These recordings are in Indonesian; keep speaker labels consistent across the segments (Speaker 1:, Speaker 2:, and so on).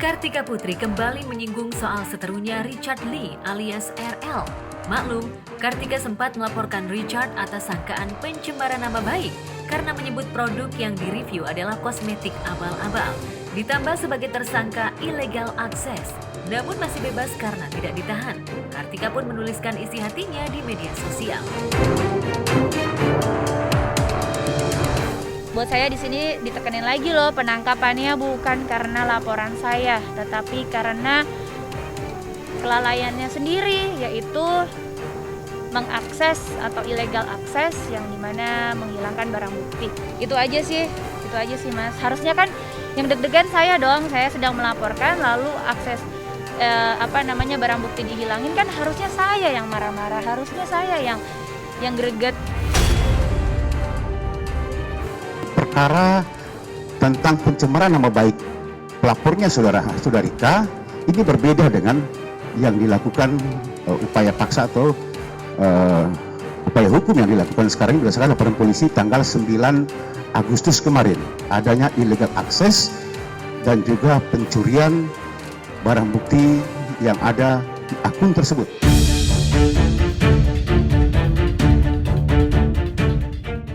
Speaker 1: Kartika Putri kembali menyinggung soal seterunya Richard Lee alias RL. Maklum, Kartika sempat melaporkan Richard atas sangkaan pencemaran nama baik karena menyebut produk yang direview adalah kosmetik abal-abal. Ditambah sebagai tersangka illegal access, namun masih bebas karena tidak ditahan. Kartika pun menuliskan isi hatinya di media sosial.
Speaker 2: Buat saya di sini ditekenin lagi loh, penangkapannya bukan karena laporan saya, tetapi karena kelalaiannya sendiri, yaitu mengakses atau illegal akses yang dimana menghilangkan barang bukti. Itu aja sih Mas. Harusnya kan yang deg-degan saya dong, saya sedang melaporkan lalu akses barang bukti dihilangin, kan harusnya saya yang marah-marah, harusnya saya yang greget.
Speaker 3: Perkara tentang pencemaran nama baik pelapornya saudari K ini berbeda dengan yang dilakukan upaya paksa atau upaya hukum yang dilakukan sekarang berdasarkan laporan polisi tanggal 9 Agustus kemarin, adanya illegal access dan juga pencurian barang bukti yang ada di akun tersebut.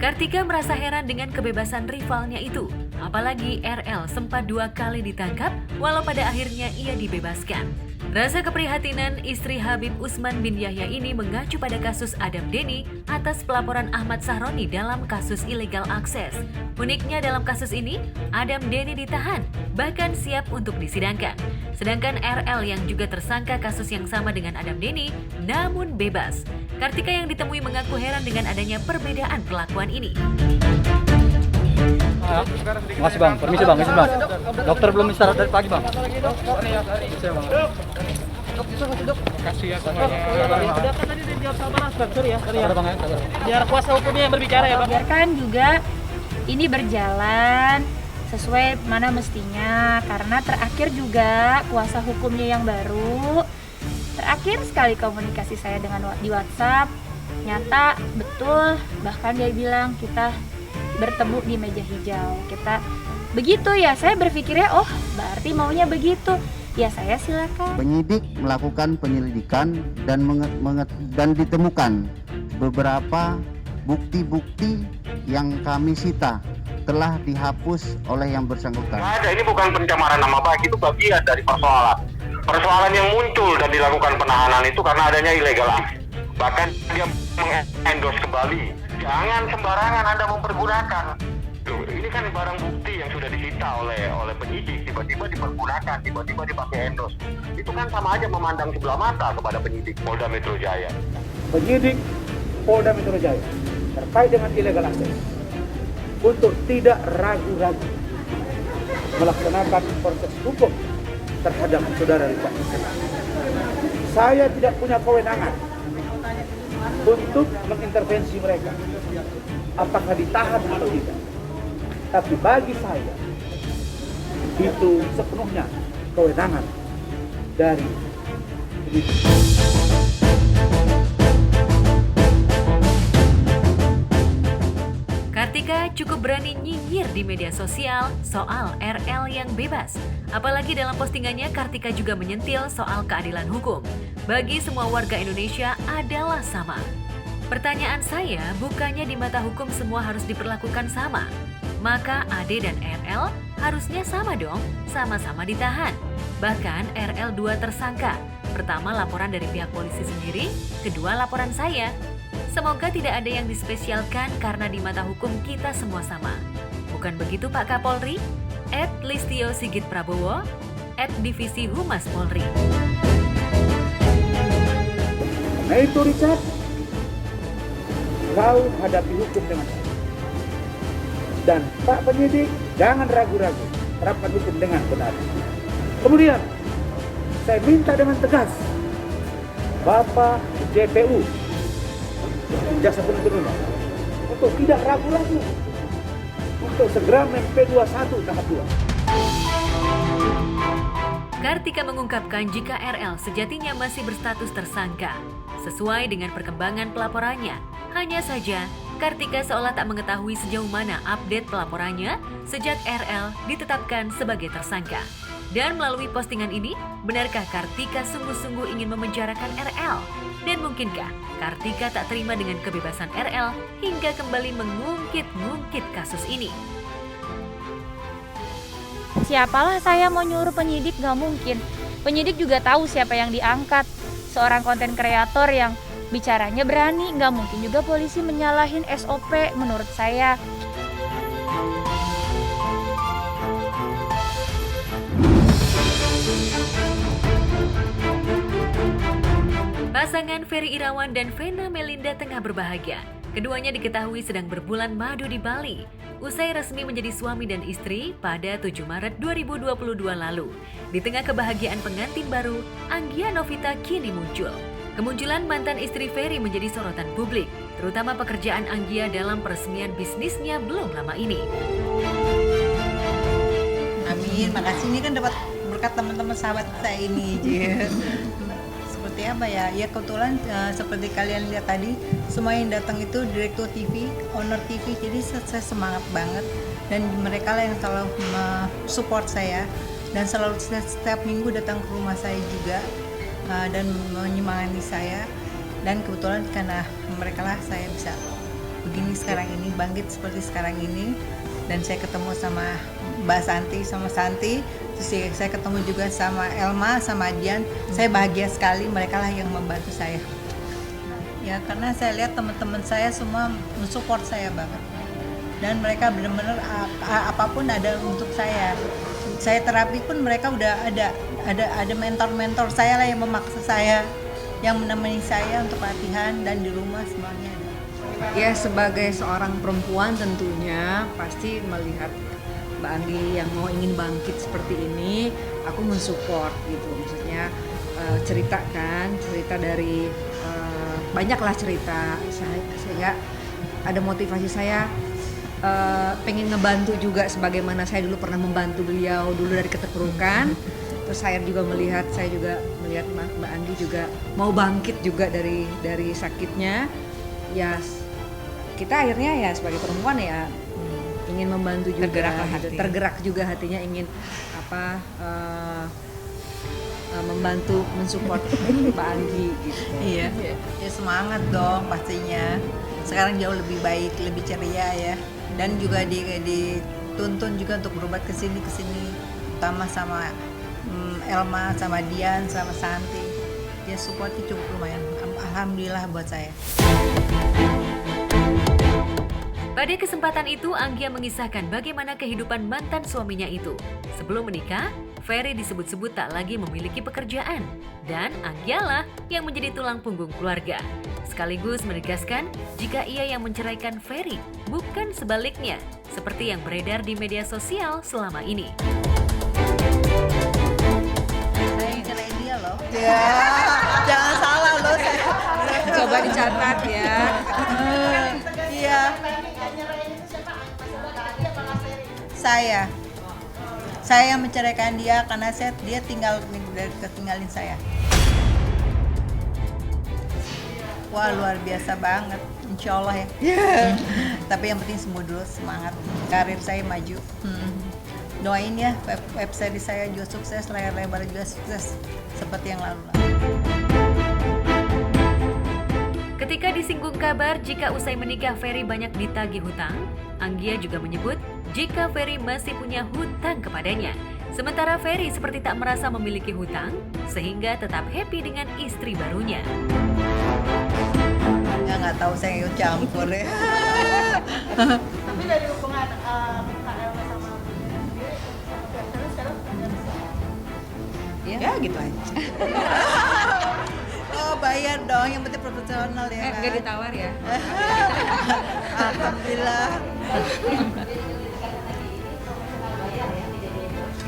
Speaker 1: Kartika merasa heran dengan kebebasan rivalnya itu. Apalagi RL sempat 2 kali ditangkap, walau pada akhirnya ia dibebaskan. Rasa keprihatinan istri Habib Usman bin Yahya ini mengacu pada kasus Adam Denny atas pelaporan Ahmad Sahroni dalam kasus illegal access. Uniknya dalam kasus ini, Adam Denny ditahan, bahkan siap untuk disidangkan. Sedangkan RL yang juga tersangka kasus yang sama dengan Adam Denny, namun bebas. Kartika yang ditemui mengaku heran dengan adanya perbedaan perlakuan ini.
Speaker 4: Makasih bang, permisi bang. Dokter belum istirahat dari pagi bang.
Speaker 5: Kasih ya semuanya.
Speaker 4: Udah kan tadi dijawab sama Mas, sorry ya.
Speaker 5: Bang ya.
Speaker 4: Biar kuasa hukumnya yang berbicara ya bang.
Speaker 2: Biarkan juga ini berjalan sesuai mana mestinya, karena terakhir juga kuasa hukumnya yang baru. Terakhir sekali komunikasi saya dengan di WhatsApp, nyata betul, bahkan dia bilang kita bertemu di meja hijau. Kita begitu ya, saya berpikirnya oh berarti maunya begitu. Ya saya silakan.
Speaker 3: Penyidik melakukan penyelidikan dan ditemukan beberapa bukti-bukti yang kami sita telah dihapus oleh yang bersangkutan.
Speaker 6: Nggak ada, ini bukan pencemaran nama baik, itu bagian dari persoalan. Persoalan yang muncul dan dilakukan penahanan itu karena adanya illegal access. Bahkan dia mengendorse kembali. Jangan sembarangan Anda mempergunakan. Duh, ini kan barang bukti yang sudah disita oleh penyidik, tiba-tiba dipergunakan, tiba-tiba dipakai endorse. Itu kan sama aja memandang sebelah mata kepada penyidik Polda Metro Jaya.
Speaker 7: Penyidik Polda Metro Jaya terkait dengan illegal access untuk tidak ragu-ragu melaksanakan proses hukum terhadap saudara Richard. Saya tidak punya kewenangan untuk mengintervensi mereka, apakah ditahan atau tidak. Tapi bagi saya itu sepenuhnya kewenangan dari penyidik.
Speaker 1: Kartika cukup berani nyinyir di media sosial soal RL yang bebas. Apalagi dalam postingannya, Kartika juga menyentil soal keadilan hukum. Bagi semua warga Indonesia adalah sama. Pertanyaan saya, bukannya di mata hukum semua harus diperlakukan sama? Maka AD dan RL harusnya sama dong, sama-sama ditahan. Bahkan RL 2 tersangka. Pertama laporan dari pihak polisi sendiri, kedua laporan saya. Semoga tidak ada yang dispesialkan karena di mata hukum kita semua sama. Bukan begitu Pak Kapolri? @Listio Sigit Prabowo, @Divisi Humas Polri.
Speaker 7: Nah itu Richard, kau hadapi hukum dengan baik. Dan Pak penyidik, jangan ragu-ragu, terapkan hukum dengan benar. Kemudian, saya minta dengan tegas, Bapak JPU, Jaksa Penuntut Umum, untuk tidak ragu-ragu untuk segera P21 tahap 2.
Speaker 1: Kartika mengungkapkan jika RL sejatinya masih berstatus tersangka, sesuai dengan perkembangan pelaporannya. Hanya saja, Kartika seolah tak mengetahui sejauh mana update pelaporannya sejak RL ditetapkan sebagai tersangka. Dan melalui postingan ini, benarkah Kartika sungguh-sungguh ingin memenjarakan RL? Dan mungkinkah Kartika tak terima dengan kebebasan RL hingga kembali mengungkit-ngungkit kasus ini?
Speaker 2: Siapalah saya mau nyuruh penyidik, gak mungkin. Penyidik juga tahu siapa yang diangkat. Seorang konten kreator yang bicaranya berani, gak mungkin juga polisi menyalahin SOP menurut saya.
Speaker 1: Pasangan Ferry Irawan dan Vena Melinda tengah berbahagia. Keduanya diketahui sedang berbulan madu di Bali. Usai resmi menjadi suami dan istri pada 7 Maret 2022 lalu. Di tengah kebahagiaan pengantin baru, Anggia Novita kini muncul. Kemunculan mantan istri Ferry menjadi sorotan publik, terutama pekerjaan Anggia dalam peresmian bisnisnya belum lama ini.
Speaker 8: Amin, makasih. Ini kan dapat berkat teman-teman sahabat saya ini, Jin. Seperti apa ya? Ya kebetulan seperti kalian lihat tadi, semua yang datang itu direktur TV, owner TV, jadi saya semangat banget. Dan mereka lah yang selalu support saya dan selalu setiap minggu datang ke rumah saya juga dan menyemangati saya. Dan kebetulan karena mereka lah saya bisa begini sekarang ini, bangkit seperti sekarang ini. Dan saya ketemu sama Mbak Santi, terus saya ketemu juga sama Elma, sama Dian. Saya bahagia sekali, mereka lah yang membantu saya. Ya karena saya lihat teman-teman saya semua mensupport saya banget. Dan mereka benar-benar apapun ada untuk saya. Saya terapi pun mereka udah ada mentor-mentor saya lah yang memaksa saya, yang menemani saya untuk latihan dan di rumah semuanya ada.
Speaker 9: Ya sebagai seorang perempuan tentunya pasti melihat Mbak Andi yang ingin bangkit seperti ini, aku mensupport gitu. Maksudnya cerita dari banyaklah cerita sehingga ada motivasi saya pengen ngebantu juga sebagaimana saya dulu pernah membantu beliau dulu dari keterpurukan. Terus saya juga melihat Mbak Andi juga mau bangkit juga dari sakitnya. Ya kita akhirnya ya sebagai perempuan ya ingin membantu juga, tergerak juga hatinya ingin membantu mensupport Mbak Anggi gitu.
Speaker 8: Iya, ya semangat dong pastinya. Sekarang jauh lebih baik, lebih ceria ya. Dan juga dituntun juga untuk berobat ke sini, utama sama Elma, sama Dian, sama Santi. Ya supportnya cukup lumayan. Alhamdulillah buat saya.
Speaker 1: Pada kesempatan itu, Anggia mengisahkan bagaimana kehidupan mantan suaminya itu. Sebelum menikah, Ferry disebut-sebut tak lagi memiliki pekerjaan. Dan Anggia lah yang menjadi tulang punggung keluarga. Sekaligus menegaskan jika ia yang menceraikan Ferry, bukan sebaliknya, seperti yang beredar di media sosial selama ini.
Speaker 8: Saya yang cerain dia loh. Ya, jangan salah loh.
Speaker 9: Coba dicatat ya.
Speaker 8: Iya. Saya yang menceraikan dia karena dia tinggalin saya. Wah luar biasa banget, insya Allah ya. Tapi yang penting sembuh dulu, semangat, karir saya maju. Doain ya website saya juga sukses, layar lebar juga sukses seperti yang lalu.
Speaker 1: Ketika disinggung kabar jika usai menikah Ferry banyak ditagih hutang, Anggia juga menyebut jika Ferry masih punya hutang kepadanya. Sementara Ferry seperti tak merasa memiliki hutang, sehingga tetap happy dengan istri barunya.
Speaker 8: Ya nggak tahu saya ikut campur ya.
Speaker 5: Tapi dari hubungan KL sama sekarang
Speaker 9: Ya gitu aja.
Speaker 8: Oh bayar dong, yang penting profesional ya kan?
Speaker 9: Nggak ditawar ya?
Speaker 8: Alhamdulillah.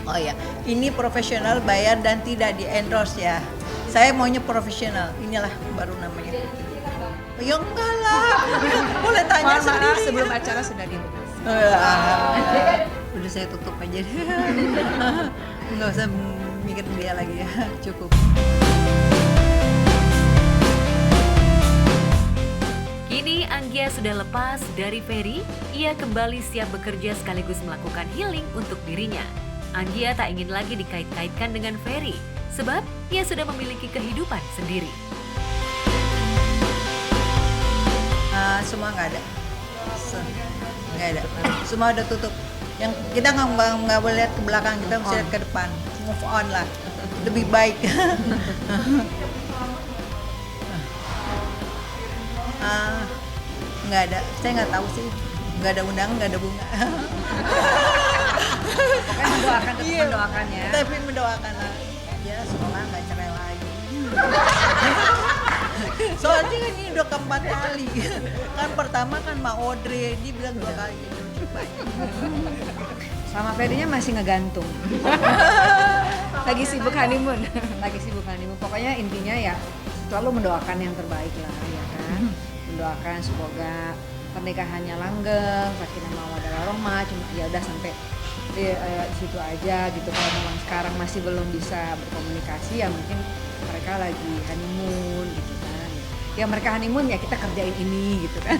Speaker 8: Oh ya, ini profesional, bayar dan tidak di endorse ya. Saya maunya profesional, inilah baru namanya. Ya enggak lah, boleh tanya sendiri.
Speaker 9: Sebelum acara sudah dibahas.
Speaker 8: Udah saya tutup aja deh. Nggak usah mikir dia lagi ya, cukup.
Speaker 1: Kini Anggia sudah lepas dari Ferry, ia kembali siap bekerja sekaligus melakukan healing untuk dirinya. Anggia tak ingin lagi dikait-kaitkan dengan Ferry, sebab ia sudah memiliki kehidupan sendiri.
Speaker 8: Semua nggak ada. Nggak ada. Semua udah tutup. Yang kita nggak boleh lihat ke belakang, kita mesti lihat ke depan. Move on lah. Lebih baik. Nggak ada. Saya nggak tahu sih. Nggak ada undangan, nggak ada bunga.
Speaker 9: Pokoknya mendoakan, tetap mendoakan ya.
Speaker 8: Tapi mendoakan lah. Ya semoga nggak cerai lagi. Soalnya kan ini udah keempat kali. Kan pertama kan Ma Audrey, dia bilang 2 kali.
Speaker 9: Sama Ferry-nya masih ngegantung. Lagi sibuk honeymoon. Lagi sibuk honeymoon. Pokoknya intinya ya selalu mendoakan yang terbaik lah ya kan. Mendoakan semoga pernikahannya langgeng, sakinah mawaddah warahmah, cuma ya udah sampai di situ aja gitu. Kalau memang sekarang masih belum bisa berkomunikasi ya mungkin mereka lagi honeymoon gitu kan. Ya mereka honeymoon ya kita kerjain ini gitu kan.